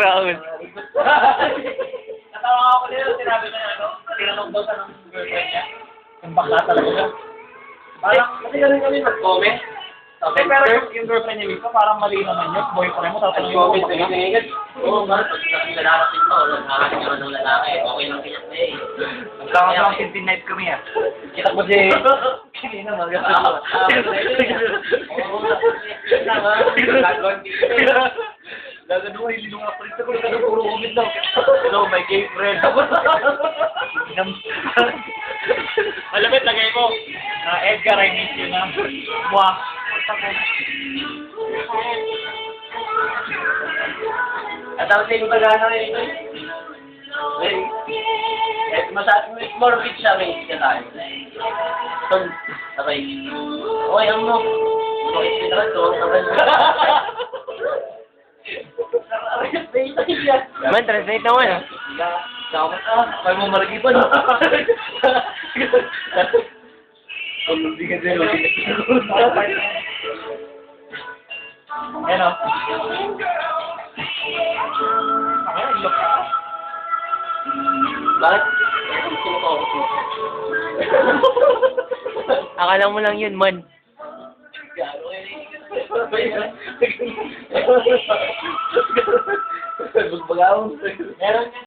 Raul. Natawa ako nila, sinabi na tinanong daw sa ng girlfriend niya. Yung bakla talaga siya. Parang, kasi ganun kami mag-comment. Okay, pero yung girlfriend niya mismo, parang mali naman yun. Boyfriend mo, tapos yung comment. Oo, man. Pag lalaki mo, nakakalaki naman ng lalaki. Okay lang kinyak na eh. Magkakasama ng night kami ah. Kita mo si... Kanina magkakasama. Lagad mo, hindi nung apalit ako. Lagad puro umid lang. Hello, my gay friend. Malamit, lagay mo. Edgar, I miss you na. Mwah. At tapos yung pag-ano ito more rich siya, may isip tayo. Ton, sabay. Okay, ang mo. Okay, pinaka-ton. Man, translate naman ah. Dapat may mo maragipan. Hindi ka din. Ayan o. Bakit? Gusto mo ko. Akala mo lang yun, man. Bugbagaw. Meron